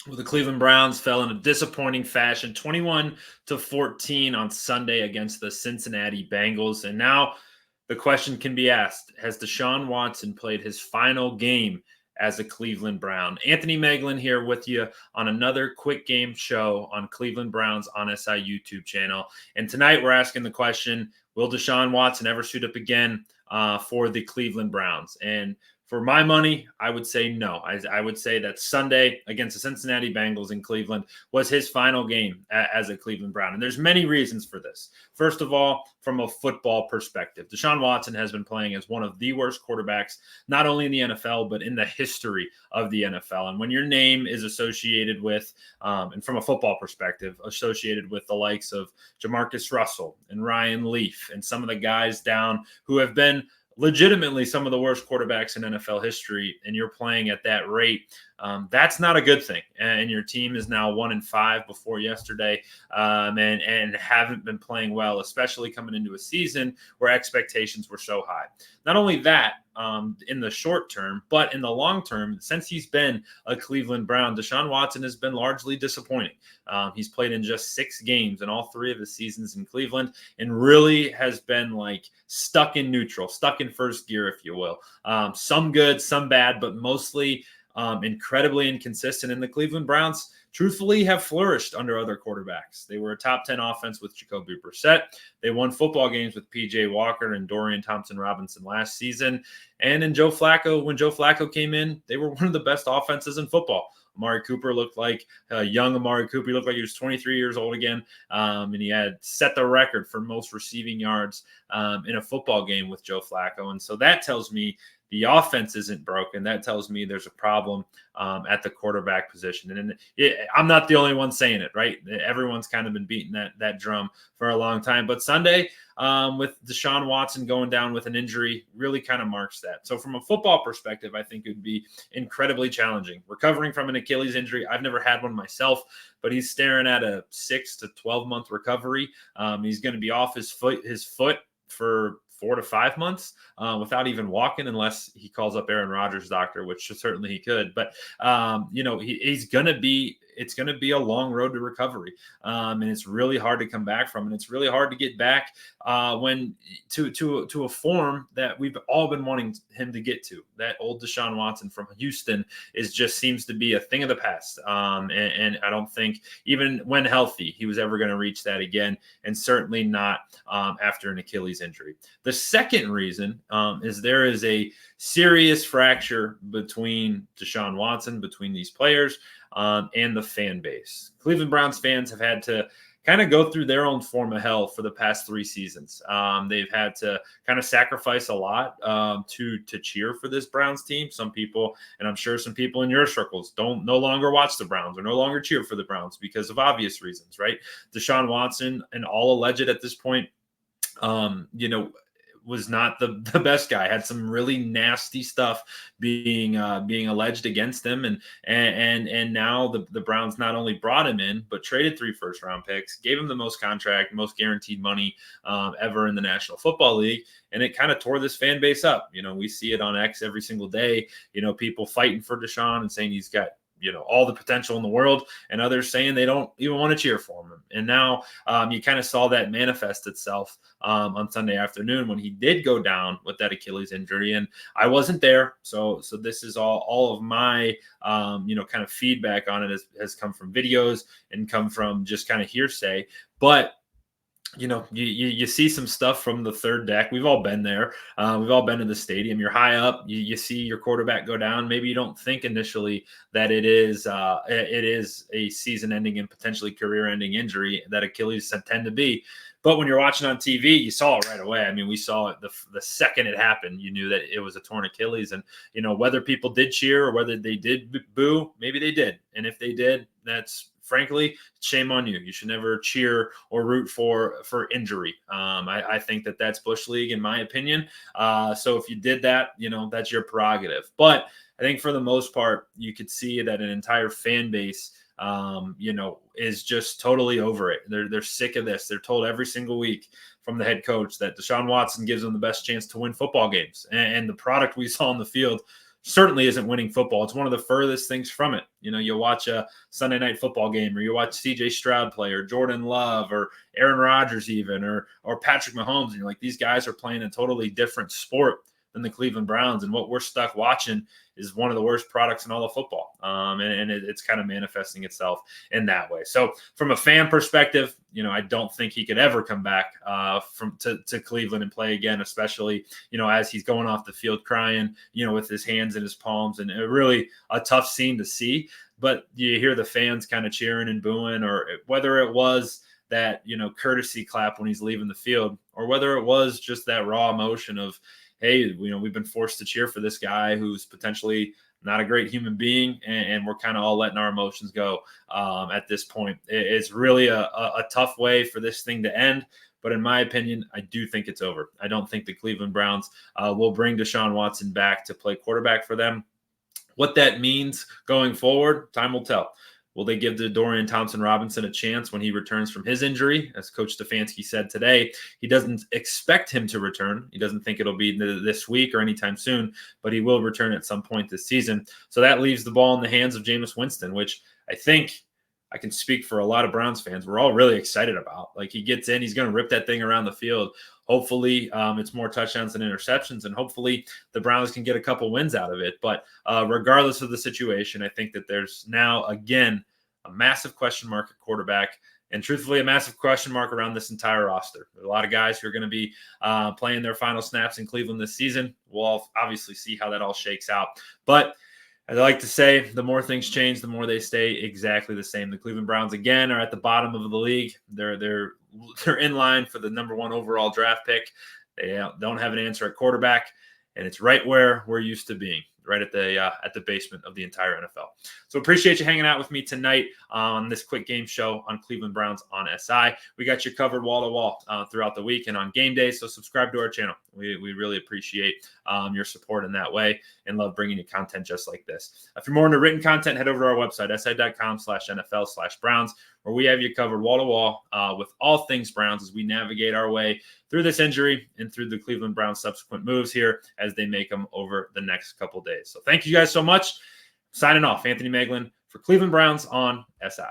Well, the Cleveland Browns fell in a disappointing fashion, 21-14 on Sunday against the Cincinnati Bengals. And now the question can be asked, has Deshaun Watson played his final game as a Cleveland Brown? Anthony Meglin here with you on another quick game show on Cleveland Browns on SI YouTube channel. And tonight we're asking the question, will Deshaun Watson ever suit up again for the Cleveland Browns? And for my money, I would say no. I would say that Sunday against the Cincinnati Bengals in Cleveland was his final game as a Cleveland Brown. And there's many reasons for this. First of all, from a football perspective, Deshaun Watson has been playing as one of the worst quarterbacks, not only in the NFL, but in the history of the NFL. And when your name is associated with, and from a football perspective, associated with the likes of Jamarcus Russell and Ryan Leaf and some of the guys down who have been legitimately some of the worst quarterbacks in NFL history, and you're playing at that rate, that's not a good thing. And your team is now 1-5 before yesterday, and haven't been playing well, especially coming into a season where expectations were so high. Not only that, in the short term, but in the long term, since he's been a Cleveland Brown, Deshaun Watson has been largely disappointing. He's played in just 6 games in all 3 of his seasons in Cleveland, and really has been like stuck in neutral, stuck in first gear, if you will. Some good, some bad, but mostly incredibly inconsistent. And the Cleveland Browns, truthfully, have flourished under other quarterbacks. They were a top 10 offense with Jacoby Brissett. They won football games with P.J. Walker and Dorian Thompson-Robinson last season. And in Joe Flacco, when Joe Flacco came in, they were one of the best offenses in football. Amari Cooper looked like young Amari Cooper. He looked like he was 23 years old again. And he had set the record for most receiving yards in a football game with Joe Flacco. And so that tells me the offense isn't broken. That tells me there's a problem at the quarterback position. And I'm not the only one saying it, right? Everyone's kind of been beating that drum for a long time. But Sunday, with Deshaun Watson going down with an injury, really kind of marks that. So from a football perspective, I think it would be incredibly challenging. Recovering from an Achilles injury, I've never had one myself, but he's staring at a 6 to 12 month recovery. He's going to be off his foot for 4 to 5 months without even walking, unless he calls up Aaron Rodgers' doctor, which certainly he could. But it's going to be a long road to recovery, and it's really hard to come back from, and it's really hard to get back when to a form that we've all been wanting him to get to. That old Deshaun Watson from Houston seems to be a thing of the past, and I don't think even when healthy he was ever going to reach that again, and certainly not after an Achilles injury. The second reason is there is a serious fracture between Deshaun Watson, between these players, and the fan base. Cleveland Browns fans have had to kind of go through their own form of hell for the past 3 seasons. They've had to kind of sacrifice a lot to cheer for this Browns team. Some people, and I'm sure some people in your circles, no longer watch the Browns or no longer cheer for the Browns because of obvious reasons, right? Deshaun Watson, and all alleged at this point, was not the best guy. Had some really nasty stuff being alleged against him, and now the Browns not only brought him in, but traded 3 first-round picks, gave him the most contract, most guaranteed money ever in the National Football League, and it kind of tore this fan base up. We see it on X every single day. People fighting for Deshaun and saying he's got all the potential in the world, and others saying they don't even want to cheer for him. And now you kind of saw that manifest itself on Sunday afternoon when he did go down with that Achilles injury. And I wasn't there. So this is all of my, kind of feedback on it has come from videos and come from just kind of hearsay. But you see some stuff from the third deck. We've all been there. We've all been in the stadium. You're high up. You see your quarterback go down. Maybe you don't think initially that it is a season-ending and potentially career-ending injury that Achilles tend to be. But when you're watching on TV, you saw it right away. I mean, we saw it the second it happened. You knew that it was a torn Achilles. And, whether people did cheer or whether they did boo, maybe they did. And if they did, that's frankly, shame on you. You should never cheer or root for injury. I think that's Bush League, in my opinion. So if you did that, that's your prerogative. But I think for the most part, you could see that an entire fan base, is just totally over it. They're sick of this. They're told every single week from the head coach that Deshaun Watson gives them the best chance to win football games. And the product we saw on the field certainly isn't winning football. It's one of the furthest things from it. You watch a Sunday night football game, or you watch CJ Stroud play, or Jordan Love, or Aaron Rodgers even, or Patrick Mahomes, and you're like, these guys are playing a totally different sport than the Cleveland Browns, and what we're stuck watching is one of the worst products in all of football. It's kind of manifesting itself in that way. So from a fan perspective, I don't think he could ever come back to Cleveland and play again, especially, as he's going off the field crying, with his hands in his palms, and really a tough scene to see. But you hear the fans kind of cheering and booing, or whether it was that, courtesy clap when he's leaving the field, or whether it was just that raw emotion of, hey, we've been forced to cheer for this guy who's potentially not a great human being, and we're kind of all letting our emotions go at this point. It's really a tough way for this thing to end. But in my opinion, I do think it's over. I don't think the Cleveland Browns will bring Deshaun Watson back to play quarterback for them. What that means going forward, time will tell. Will they give Dorian Thompson-Robinson a chance when he returns from his injury? As Coach Stefanski said today, he doesn't expect him to return. He doesn't think it'll be this week or anytime soon, but he will return at some point this season. So that leaves the ball in the hands of Jameis Winston, which I think I can speak for a lot of Browns fans. We're all really excited about. Like, he gets in, he's going to rip that thing around the field. Hopefully, it's more touchdowns than interceptions, and hopefully the Browns can get a couple wins out of it. But regardless of the situation, I think that there's now, again, a massive question mark at quarterback, and truthfully, a massive question mark around this entire roster. There are a lot of guys who are going to be playing their final snaps in Cleveland this season. We'll obviously see how that all shakes out. But as I like to say, the more things change, the more they stay exactly the same. The Cleveland Browns, again, are at the bottom of the league. They're in line for the number 1 overall draft pick. They don't have an answer at quarterback, and it's right where we're used to being, right at the basement of the entire NFL. So appreciate you hanging out with me tonight on this quick game show on Cleveland Browns on SI. We got you covered wall to wall throughout the week and on game day. So subscribe to our channel. We really appreciate your support in that way, and love bringing you content just like this. If you're more into written content, head over to our website, si.com/NFL/Browns, where we have you covered wall to wall with all things Browns as we navigate our way through this injury and through the Cleveland Browns' subsequent moves here as they make them over the next couple days. So thank you guys so much. Signing off, Anthony Meglin for Cleveland Browns on SI.